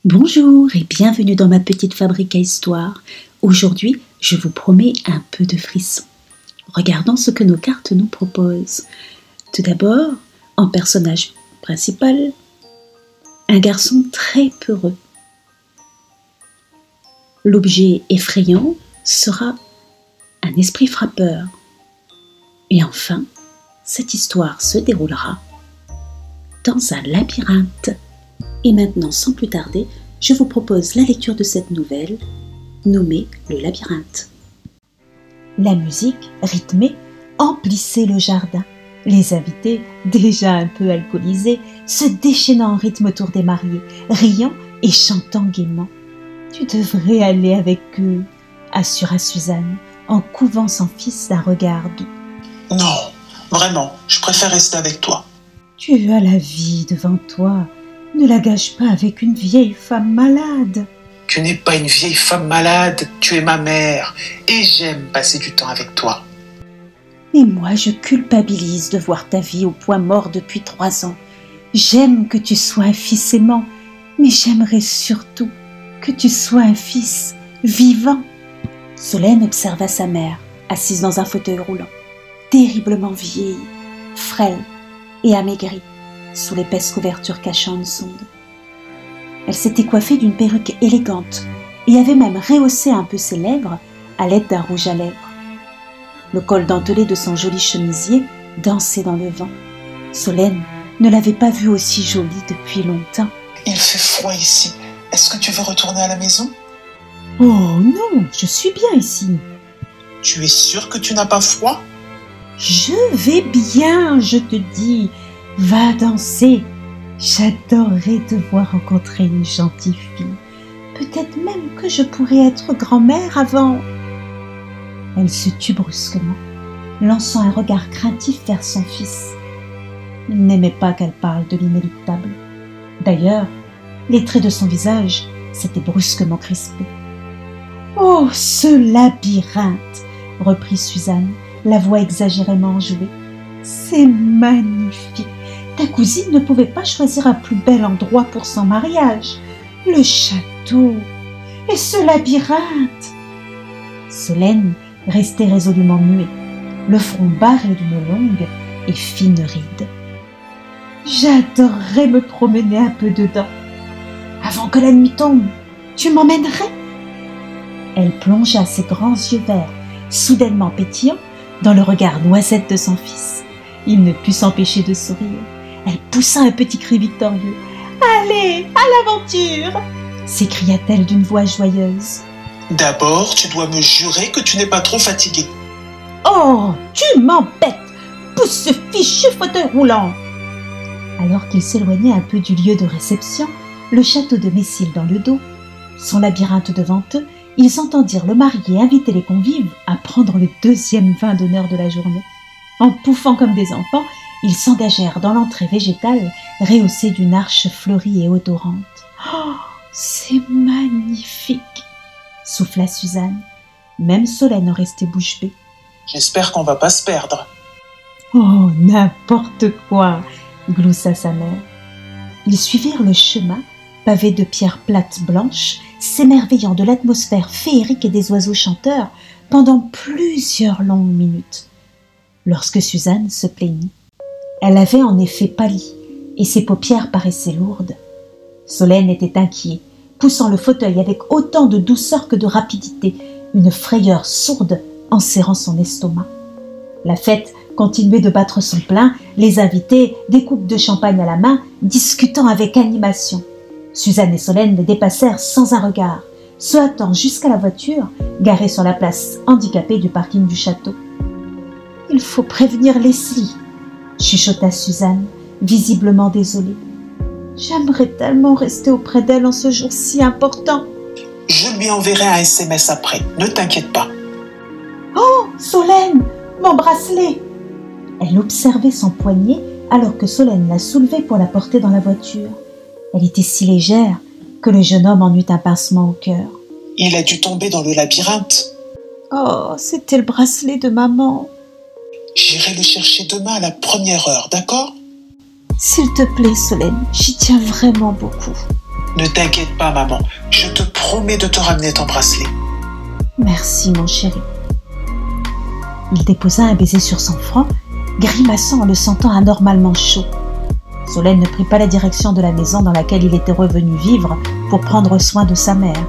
Bonjour et bienvenue dans ma petite fabrique à histoire. Aujourd'hui, je vous promets un peu de frisson. Regardons ce que nos cartes nous proposent. Tout d'abord, en personnage principal, un garçon très peureux. L'objet effrayant sera un esprit frappeur. Et enfin, cette histoire se déroulera dans un labyrinthe. Et maintenant, sans plus tarder, je vous propose la lecture de cette nouvelle, nommée Le Labyrinthe. La musique, rythmée, emplissait le jardin. Les invités, déjà un peu alcoolisés, se déchaînaient en rythme autour des mariés, riant et chantant gaiement. « Tu devrais aller avec eux », assura Suzanne, en couvant son fils d'un regard doux. « Non, vraiment, je préfère rester avec toi. »« Tu as la vie devant toi. Ne la gâche pas avec une vieille femme malade. »« Tu n'es pas une vieille femme malade, tu es ma mère, et j'aime passer du temps avec toi. »« Et moi, je culpabilise de voir ta vie au point mort depuis 3 ans. J'aime que tu sois un fils aimant, mais j'aimerais surtout que tu sois un fils vivant. » Solène observa sa mère, assise dans un fauteuil roulant, terriblement vieillie, frêle et amaigrie, sous l'épaisse couverture cachant une sonde. Elle s'était coiffée d'une perruque élégante et avait même rehaussé un peu ses lèvres à l'aide d'un rouge à lèvres. Le col dentelé de son joli chemisier dansait dans le vent. Solène ne l'avait pas vue aussi jolie depuis longtemps. « Il fait froid ici. Est-ce que tu veux retourner à la maison ?»« Oh non, je suis bien ici. »« Tu es sûre que tu n'as pas froid ?»« Je vais bien, je te dis. Va danser. J'adorerais te voir rencontrer une gentille fille. Peut-être même que je pourrais être grand-mère avant. » Elle se tut brusquement, lançant un regard craintif vers son fils. Il n'aimait pas qu'elle parle de l'inéluctable. D'ailleurs, les traits de son visage s'étaient brusquement crispés. « Oh, ce labyrinthe !» reprit Suzanne, la voix exagérément enjouée. « C'est magnifique. Ta cousine ne pouvait pas choisir un plus bel endroit pour son mariage. Le château et ce labyrinthe !» Solène restait résolument muet, le front barré d'une longue et fine ride. « J'adorerais me promener un peu dedans. Avant que la nuit tombe, tu m'emmènerais ?» Elle plongea ses grands yeux verts, soudainement pétillants, dans le regard noisette de son fils. Il ne put s'empêcher de sourire. Elle poussa un petit cri victorieux. « Allez, à l'aventure !» s'écria-t-elle d'une voix joyeuse. « D'abord, tu dois me jurer que tu n'es pas trop fatigué. »« Oh, tu m'embêtes! Pousse ce fichu fauteuil roulant !» Alors qu'il s'éloignait un peu du lieu de réception, le château de Messile dans le dos, son labyrinthe devant eux, ils entendirent le marié inviter les convives à prendre le 2e vin d'honneur de la journée. En pouffant comme des enfants, ils s'engagèrent dans l'entrée végétale, rehaussée d'une arche fleurie et odorante. « Oh, c'est magnifique !» souffla Suzanne. Même Solène restait bouche bée. « J'espère qu'on va pas se perdre. »« Oh, n'importe quoi !» gloussa sa mère. Ils suivirent le chemin, pavé de pierres plates blanches, s'émerveillant de l'atmosphère féerique et des oiseaux chanteurs pendant plusieurs longues minutes. Lorsque Suzanne se plaignit, elle avait en effet pâli et ses paupières paraissaient lourdes. Solène était inquiet, poussant le fauteuil avec autant de douceur que de rapidité, une frayeur sourde enserrant son estomac. La fête continuait de battre son plein, les invités, des coupes de champagne à la main, discutant avec animation. Suzanne et Solène les dépassèrent sans un regard, se hâtant jusqu'à la voiture, garée sur la place handicapée du parking du château. « Il faut prévenir Leslie », chuchota Suzanne, visiblement désolée. « J'aimerais tellement rester auprès d'elle en ce jour si important. »« Je lui enverrai un SMS après, ne t'inquiète pas. »« Oh, Solène, mon bracelet !» Elle observait son poignet alors que Solène la soulevait pour la porter dans la voiture. Elle était si légère que le jeune homme en eut un pincement au cœur. « Il a dû tomber dans le labyrinthe. »« Oh, c'était le bracelet de maman. »« J'irai le chercher demain à la 1re heure, d'accord ?»« S'il te plaît, Solène, j'y tiens vraiment beaucoup. » Ne t'inquiète pas, maman. Je te promets de te ramener ton bracelet. Merci, mon chéri. Il déposa un baiser sur son front, grimaçant en le sentant anormalement chaud. Solène ne prit pas la direction de la maison dans laquelle il était revenu vivre pour prendre soin de sa mère.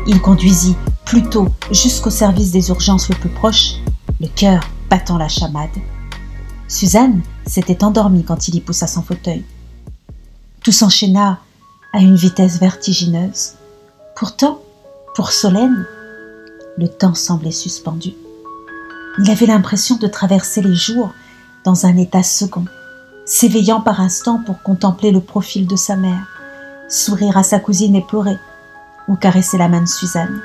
Il conduisit plutôt jusqu'au service des urgences le plus proche, le cœur battant la chamade. Suzanne s'était endormie quand il y poussa son fauteuil. Tout s'enchaîna à une vitesse vertigineuse. Pourtant, pour Solène, le temps semblait suspendu. Il avait l'impression de traverser les jours dans un état second, s'éveillant par instants pour contempler le profil de sa mère, sourire à sa cousine éplorée ou caresser la main de Suzanne.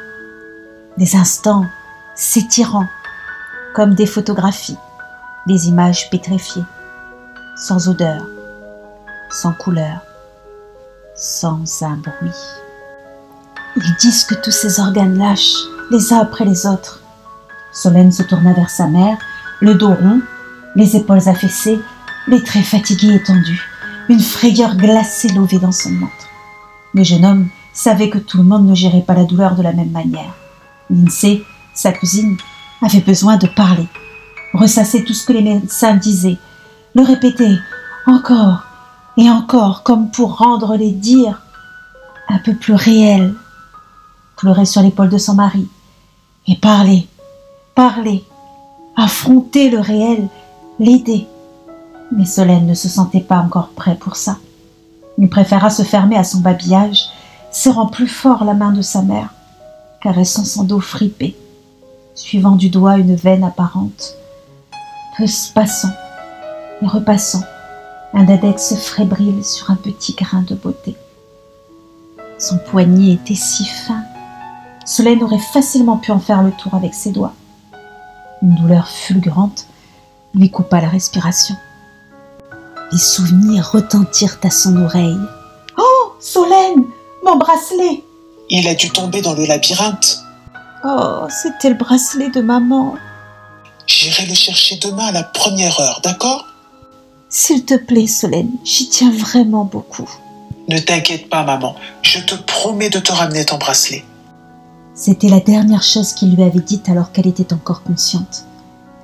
Des instants s'étirant comme des photographies, des images pétrifiées, sans odeur, sans couleur, sans un bruit. Ils disent que tous ces organes lâchent, les uns après les autres. Solène se tourna vers sa mère, le dos rond, les épaules affaissées, les traits fatigués et tendus, une frayeur glacée levée dans son ventre. Le jeune homme savait que tout le monde ne gérait pas la douleur de la même manière. Lindsay, sa cousine, avait besoin de parler, ressasser tout ce que les médecins disaient, le répéter encore et encore comme pour rendre les dires un peu plus réels, pleurer sur l'épaule de son mari et parler, affronter le réel, l'aider. Mais Solène ne se sentait pas encore prêt pour ça. Il préféra se fermer à son babillage, serrant plus fort la main de sa mère, caressant son dos fripé, suivant du doigt une veine apparente, peu passant et repassant, un index fébrile sur un petit grain de beauté. Son poignet était si fin, Solène aurait facilement pu en faire le tour avec ses doigts. Une douleur fulgurante lui coupa la respiration. Les souvenirs retentirent à son oreille. « Oh, Solène, mon bracelet !» Il a dû tomber dans le labyrinthe. « Oh, c'était le bracelet de maman. » J'irai le chercher demain à la première heure, d'accord ? S'il te plaît, Solène, j'y tiens vraiment beaucoup. Ne t'inquiète pas, maman. Je te promets de te ramener ton bracelet. C'était la dernière chose qu'il lui avait dite alors qu'elle était encore consciente.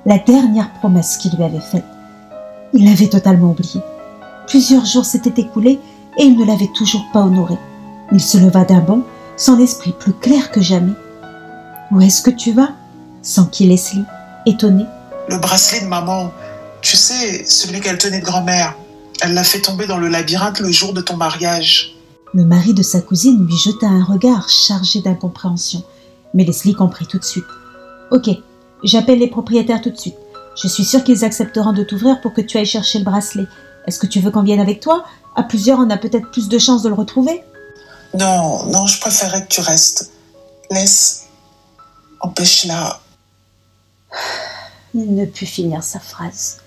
La dernière promesse qu'il lui avait faite. Il l'avait totalement oubliée. Plusieurs jours s'étaient écoulés et il ne l'avait toujours pas honorée. Il se leva d'un bond, son esprit plus clair que jamais. « Où est-ce que tu vas ?» s'enquit Leslie, étonnée. « Le bracelet de maman, tu sais, celui qu'elle tenait de grand-mère. Elle l'a fait tomber dans le labyrinthe le jour de ton mariage. » Le mari de sa cousine lui jeta un regard chargé d'incompréhension. Mais Leslie comprit tout de suite. « Ok, j'appelle les propriétaires tout de suite. Je suis sûre qu'ils accepteront de t'ouvrir pour que tu ailles chercher le bracelet. Est-ce que tu veux qu'on vienne avec toi ? À plusieurs, on a peut-être plus de chances de le retrouver. » Non, je préférerais que tu restes. Laisse, empêche-la. Il ne put finir sa phrase.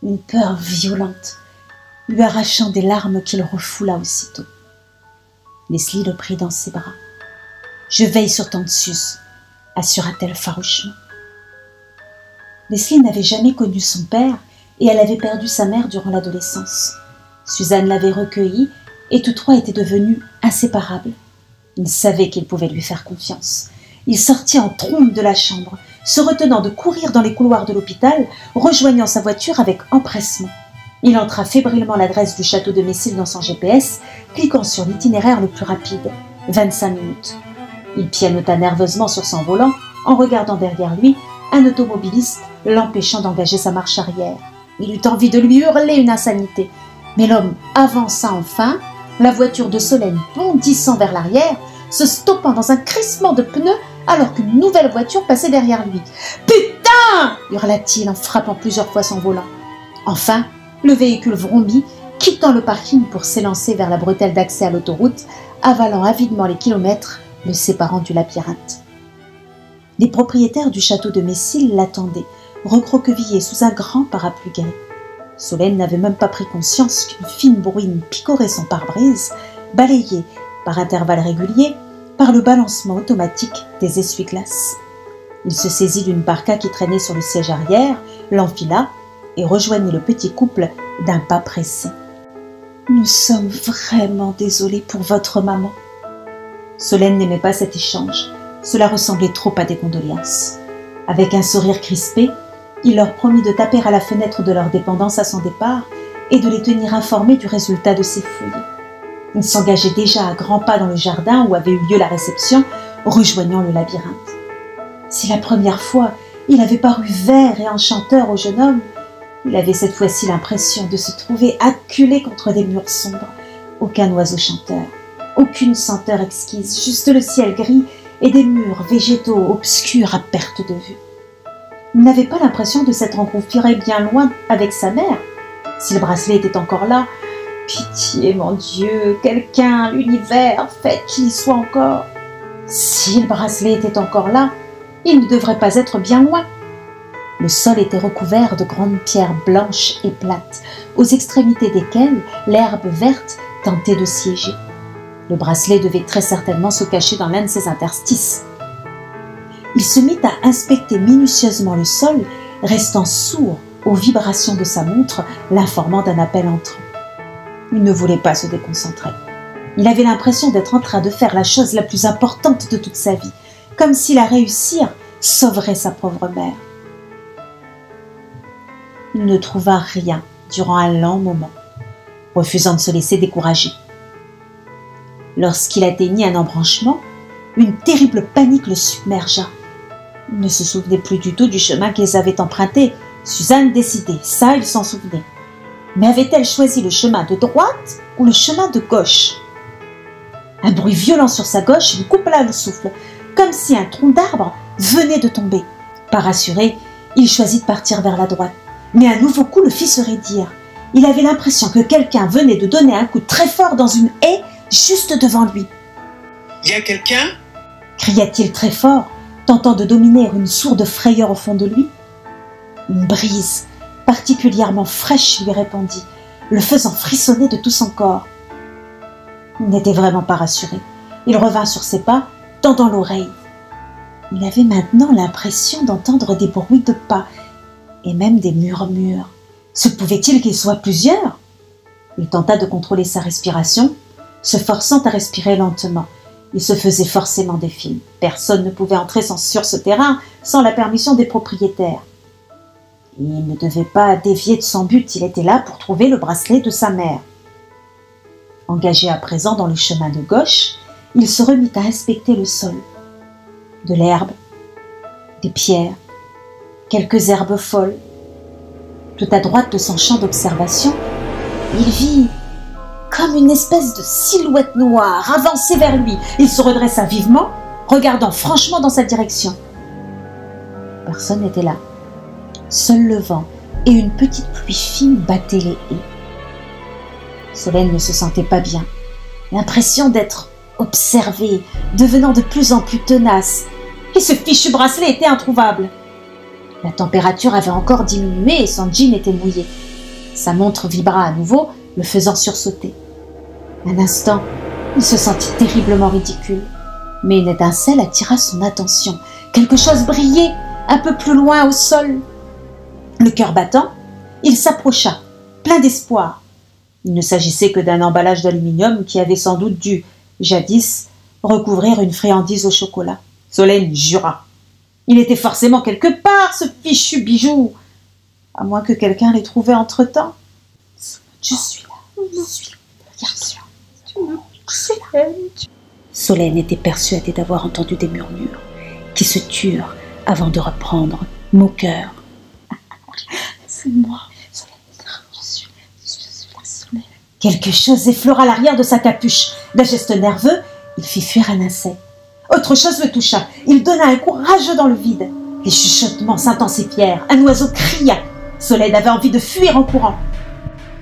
Une peur violente, lui arrachant des larmes qu'il refoula aussitôt. Leslie le prit dans ses bras. « Je veille sur ton Sus », assura-t-elle farouchement. Leslie n'avait jamais connu son père et elle avait perdu sa mère durant l'adolescence. Suzanne l'avait recueillie et tous trois étaient devenus inséparables. Il savait qu'il pouvait lui faire confiance. Il sortit en trombe de la chambre, se retenant de courir dans les couloirs de l'hôpital, rejoignant sa voiture avec empressement. Il entra fébrilement l'adresse du château de Messil dans son GPS, cliquant sur l'itinéraire le plus rapide, 25 minutes. Il pianota nerveusement sur son volant, en regardant derrière lui un automobiliste l'empêchant d'engager sa marche arrière. Il eut envie de lui hurler une insanité, mais l'homme avança enfin, la voiture de Solène bondissant vers l'arrière, se stoppant dans un crissement de pneus alors qu'une nouvelle voiture passait derrière lui. « Putain !» hurla-t-il en frappant plusieurs fois son volant. Enfin, le véhicule vrombit, quittant le parking pour s'élancer vers la bretelle d'accès à l'autoroute, avalant avidement les kilomètres le séparant du labyrinthe. Les propriétaires du château de Messil l'attendaient, recroquevillés sous un grand parapluie gris. Solène n'avait même pas pris conscience qu'une fine bruine picorait son pare-brise, balayée, par intervalles réguliers, par le balancement automatique des essuie-glaces. Il se saisit d'une parka qui traînait sur le siège arrière, l'enfila et rejoignit le petit couple d'un pas pressé. Nous sommes vraiment désolés pour votre maman. » Solène n'aimait pas cet échange. Cela ressemblait trop à des condoléances. Avec un sourire crispé, il leur promit de taper à la fenêtre de leur dépendance à son départ et de les tenir informés du résultat de ses fouilles. Il s'engageait déjà à grands pas dans le jardin où avait eu lieu la réception, rejoignant le labyrinthe. Si la première fois, il avait paru vert et enchanteur au jeune homme, il avait cette fois-ci l'impression de se trouver acculé contre des murs sombres. Aucun oiseau chanteur, aucune senteur exquise, juste le ciel gris et des murs végétaux obscurs à perte de vue. Il n'avait pas l'impression de s'être engouffré bien loin avec sa mère. Si le bracelet était encore là, pitié, mon Dieu, quelqu'un, l'univers, faites qu'il y soit encore. Si le bracelet était encore là, il ne devrait pas être bien loin. Le sol était recouvert de grandes pierres blanches et plates, aux extrémités desquelles l'herbe verte tentait de siéger. Le bracelet devait très certainement se cacher dans l'un de ces interstices. Il se mit à inspecter minutieusement le sol, restant sourd aux vibrations de sa montre, l'informant d'un appel entrant. Il ne voulait pas se déconcentrer. Il avait l'impression d'être en train de faire la chose la plus importante de toute sa vie, comme si la réussir sauverait sa pauvre mère. Il ne trouva rien durant un lent moment, refusant de se laisser décourager. Lorsqu'il atteignit un embranchement, une terrible panique le submergea. Il ne se souvenait plus du tout du chemin qu'ils avaient emprunté. Suzanne décidait, ça il s'en souvenait. Mais avait-elle choisi le chemin de droite ou le chemin de gauche? Un bruit violent sur sa gauche lui coupa le souffle, comme si un tronc d'arbre venait de tomber. Pas rassuré, il choisit de partir vers la droite. Mais un nouveau coup le fit se raidir. Il avait l'impression que quelqu'un venait de donner un coup très fort dans une haie juste devant lui. « Y a quelqu'un » cria-t-il très fort, tentant de dominer une sourde frayeur au fond de lui. Une brise particulièrement fraîche lui répondit, le faisant frissonner de tout son corps. Il n'était vraiment pas rassuré. Il revint sur ses pas, tendant l'oreille. Il avait maintenant l'impression d'entendre des bruits de pas et même des murmures. Se pouvait-il qu'ils soient plusieurs? Il tenta de contrôler sa respiration, se forçant à respirer lentement. Il se faisait forcément des films. Personne ne pouvait entrer sur ce terrain sans la permission des propriétaires. Il ne devait pas dévier de son but, il était là pour trouver le bracelet de sa mère. Engagé à présent dans le chemin de gauche, il se remit à inspecter le sol. De l'herbe, des pierres, quelques herbes folles. Tout à droite de son champ d'observation, il vit comme une espèce de silhouette noire avancer vers lui. Il se redressa vivement, regardant franchement dans sa direction. Personne n'était là. Seul le vent et une petite pluie fine battaient les haies. Solène ne se sentait pas bien. L'impression d'être observée, devenant de plus en plus tenace. Et ce fichu bracelet était introuvable. La température avait encore diminué et son jean était mouillé. Sa montre vibra à nouveau, le faisant sursauter. Un instant, il se sentit terriblement ridicule. Mais une étincelle attira son attention. Quelque chose brillait un peu plus loin au sol. Le cœur battant, il s'approcha, plein d'espoir. Il ne s'agissait que d'un emballage d'aluminium qui avait sans doute dû, jadis, recouvrir une friandise au chocolat. Solène jura. Il était forcément quelque part, ce fichu bijou. À moins que quelqu'un l'ait trouvé entre-temps. Je suis là, je suis là. Regarde-moi. Solène était persuadée d'avoir entendu des murmures qui se turent avant de reprendre moqueur. C'est moi, Solène. Je suis la Solène. Quelque chose effleura l'arrière de sa capuche. D'un geste nerveux, il fit fuir un insecte. Autre chose le toucha. Il donna un coup rageux dans le vide. Les chuchotements s'intensifièrent. Un oiseau cria. Solène avait envie de fuir en courant.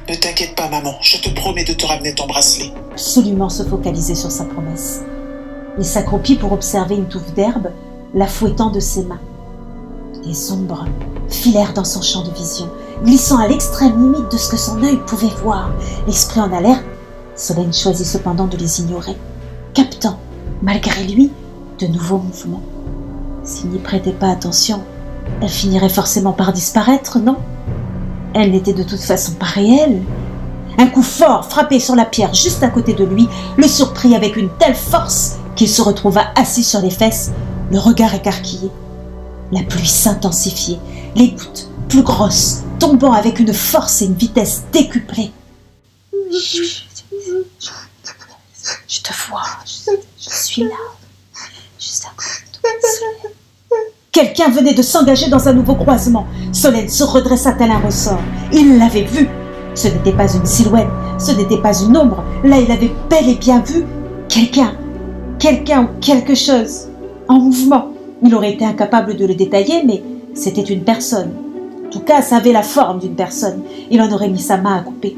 Ne t'inquiète pas, maman. Je te promets de te ramener ton bracelet. Absolument se focaliser sur sa promesse. Il s'accroupit pour observer une touffe d'herbe, la fouettant de ses mains. Des ombres filèrent dans son champ de vision, glissant à l'extrême limite de ce que son œil pouvait voir. L'esprit en alerte, Solène choisit cependant de les ignorer, captant, malgré lui, de nouveaux mouvements. S'il n'y prêtait pas attention, elle finirait forcément par disparaître, non? Elle n'était de toute façon pas réelle. Un coup fort frappé sur la pierre juste à côté de lui le surprit avec une telle force qu'il se retrouva assis sur les fesses, le regard écarquillé. La pluie s'intensifiait, les gouttes plus grosses, tombant avec une force et une vitesse décuplées. Je te vois, je suis là, juste à côté de toi, Solène. Quelqu'un venait de s'engager dans un nouveau croisement. Solène se redressa tel un ressort. Il l'avait vu. Ce n'était pas une silhouette, ce n'était pas une ombre. Là, il avait bel et bien vu quelqu'un ou quelque chose en mouvement. Il aurait été incapable de le détailler, mais c'était une personne. En tout cas, ça avait la forme d'une personne. Il en aurait mis sa main à couper.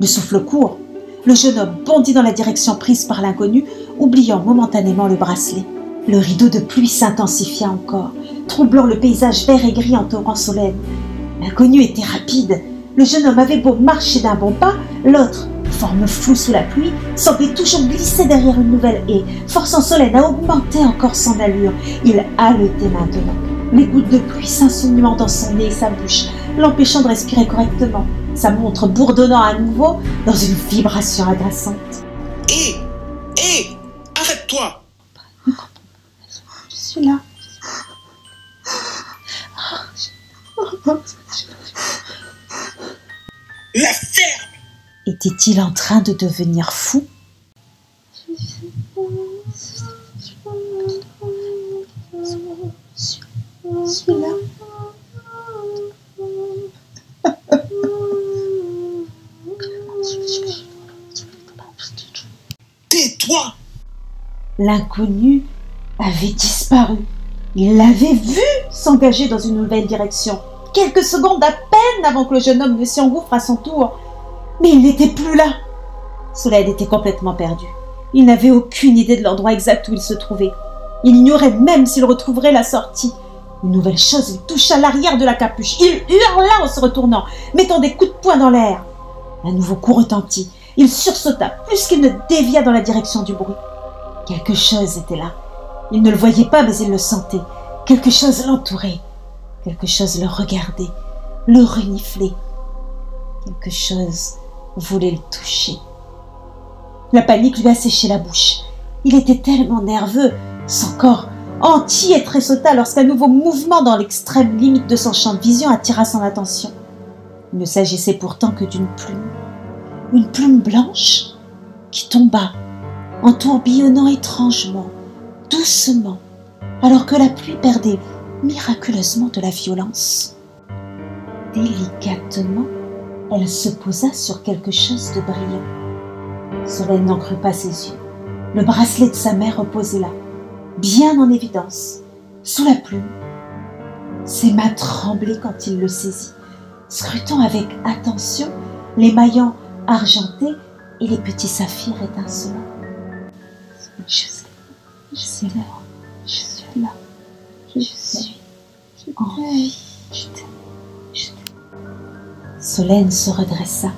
Le souffle court. Le jeune homme bondit dans la direction prise par l'inconnu, oubliant momentanément le bracelet. Le rideau de pluie s'intensifia encore, troublant le paysage vert et gris entourant Solène. L'inconnu était rapide. Le jeune homme avait beau marcher d'un bon pas, l'autre, forme floue sous la pluie, semblait toujours glisser derrière une nouvelle haie, forçant Solène à augmenter encore son allure. Il haletait maintenant, les gouttes de pluie s'insinuant dans son nez et sa bouche, l'empêchant de respirer correctement, sa montre bourdonnant à nouveau dans une vibration agaçante. Hé, arrête-toi! Je suis là. La ferme! Était-il en train de devenir fou? Je suis là. Tais-toi! L'inconnu avait disparu. Il l'avait vu s'engager dans une nouvelle direction. Quelques secondes à peine avant que le jeune homme ne s'y engouffre à son tour. Mais il n'était plus là. Solène était complètement perdu. Il n'avait aucune idée de l'endroit exact où il se trouvait. Il ignorait même s'il retrouverait la sortie. Une nouvelle chose lui toucha l'arrière de la capuche. Il hurla en se retournant, mettant des coups de poing dans l'air. Un nouveau coup retentit. Il sursauta plus qu'il ne dévia dans la direction du bruit. Quelque chose était là. Il ne le voyait pas, mais il le sentait. Quelque chose l'entourait. Quelque chose le regardait, le reniflait. Quelque chose voulait le toucher. La panique lui asséchait la bouche. Il était tellement nerveux, son corps entier tressauta lorsqu'un nouveau mouvement dans l'extrême limite de son champ de vision attira son attention. Il ne s'agissait pourtant que d'une plume. Une plume blanche qui tomba en tourbillonnant étrangement, doucement, alors que la pluie perdait miraculeusement de la violence. Délicatement, elle se posa sur quelque chose de brillant. Solène n'en crut pas ses yeux. Le bracelet de sa mère reposait là, bien en évidence, sous la plume. Ses mains tremblaient quand il le saisit, scrutant avec attention l'émaillant argenté et les petits saphirs étincelants. Je suis là, je suis là, je suis en vie. Je t'aime. Solène se redressa,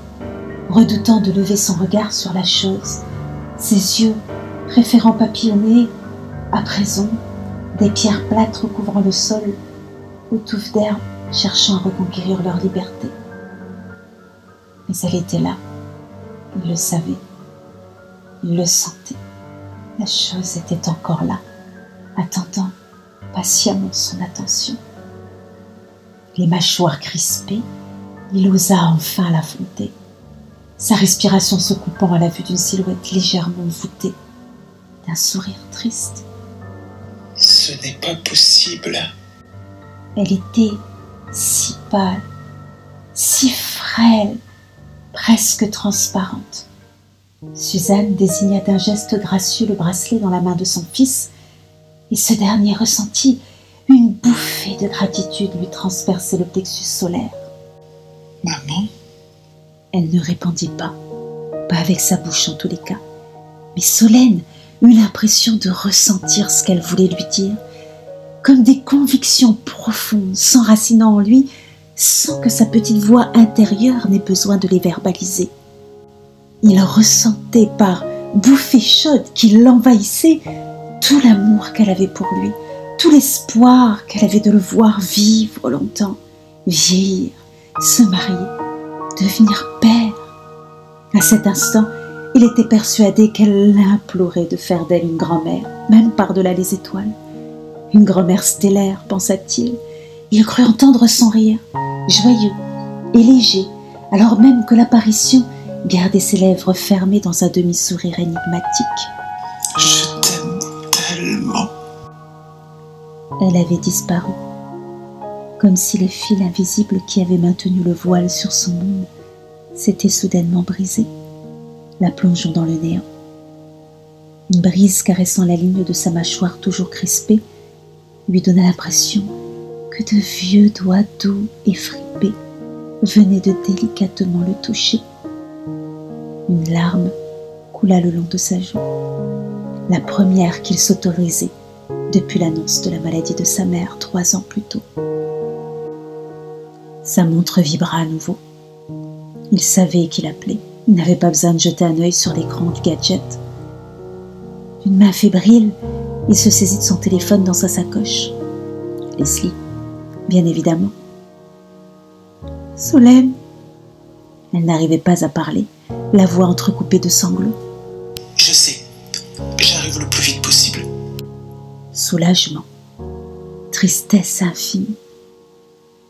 redoutant de lever son regard sur la chose, ses yeux préférant papillonner, à présent, des pierres plates recouvrant le sol, aux touffes d'herbe cherchant à reconquérir leur liberté. Mais elle était là, il le savait, il le sentait. La chose était encore là, attendant patiemment son attention. Les mâchoires crispées, il osa enfin l'affronter, sa respiration se coupant à la vue d'une silhouette légèrement voûtée, d'un sourire triste. Ce n'est pas possible. Elle était si pâle, si frêle, presque transparente. Suzanne désigna d'un geste gracieux le bracelet dans la main de son fils, et ce dernier ressentit une bouffée de gratitude lui transpercer le plexus solaire. Maman? Elle ne répondit pas avec sa bouche en tous les cas. Mais Solène eut l'impression de ressentir ce qu'elle voulait lui dire, comme des convictions profondes s'enracinant en lui, sans que sa petite voix intérieure n'ait besoin de les verbaliser. Il ressentait par bouffées chaudes qui l'envahissaient tout l'amour qu'elle avait pour lui, tout l'espoir qu'elle avait de le voir vivre longtemps, vieillir, se marier, devenir père, À cet instant, il était persuadé qu'elle l'implorait de faire d'elle une grand-mère, même par-delà les étoiles. Une grand-mère stellaire, pensa-t-il. Il crut entendre son rire, joyeux et léger, alors même que l'apparition gardait ses lèvres fermées dans un demi-sourire énigmatique. « Je t'aime tellement. » Elle avait disparu, comme si les fils invisibles qui avaient maintenu le voile sur son monde s'étaient soudainement brisés, la plongeant dans le néant. Une brise caressant la ligne de sa mâchoire toujours crispée lui donna l'impression que de vieux doigts doux et fripés venaient de délicatement le toucher. Une larme coula le long de sa joue, la première qu'il s'autorisait depuis l'annonce de la maladie de sa mère 3 ans plus tôt. Sa montre vibra à nouveau. Il savait qu'il appelait. Il n'avait pas besoin de jeter un œil sur l'écran du gadget. D'une main fébrile, il se saisit de son téléphone dans sa sacoche. Leslie, bien évidemment. Solène. Elle n'arrivait pas à parler, la voix entrecoupée de sanglots. Je sais, j'arrive le plus vite possible. Soulagement, tristesse infinie,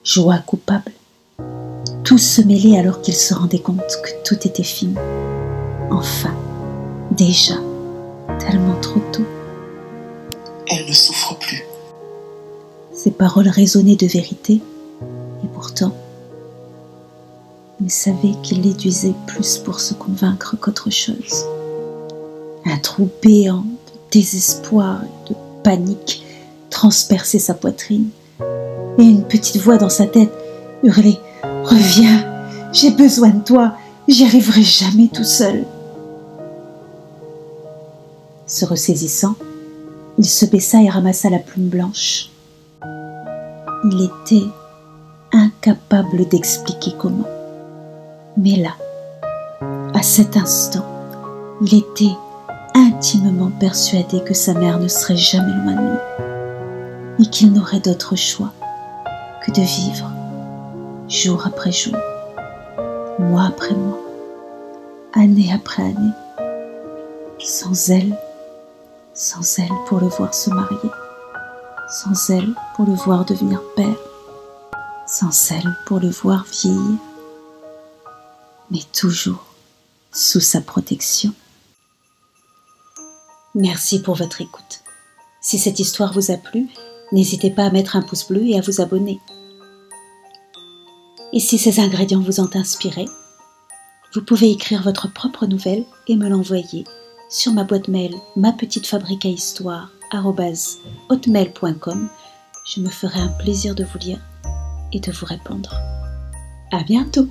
joie coupable. Tout se mêlait alors qu'il se rendait compte que tout était fini. Enfin, déjà, tellement trop tôt. Elle ne souffre plus. Ses paroles résonnaient de vérité, et pourtant, il savait qu'il les disait plus pour se convaincre qu'autre chose. Un trou béant de désespoir et de panique transperçait sa poitrine, et une petite voix dans sa tête hurlait « Reviens, j'ai besoin de toi, j'y arriverai jamais tout seul. » Se ressaisissant, il se baissa et ramassa la plume blanche. Il était incapable d'expliquer comment. Mais là, à cet instant, il était intimement persuadé que sa mère ne serait jamais loin de lui et qu'il n'aurait d'autre choix que de vivre jour après jour, mois après mois, année après année, sans elle pour le voir se marier, sans elle pour le voir devenir père, sans elle pour le voir vieillir, mais toujours sous sa protection. Merci pour votre écoute. Si cette histoire vous a plu, n'hésitez pas à mettre un pouce bleu et à vous abonner. Et si ces ingrédients vous ont inspiré, vous pouvez écrire votre propre nouvelle et me l'envoyer sur ma boîte mail mapetitefabriqueahistoire@hotmail.com. Je me ferai un plaisir de vous lire et de vous répondre. À bientôt!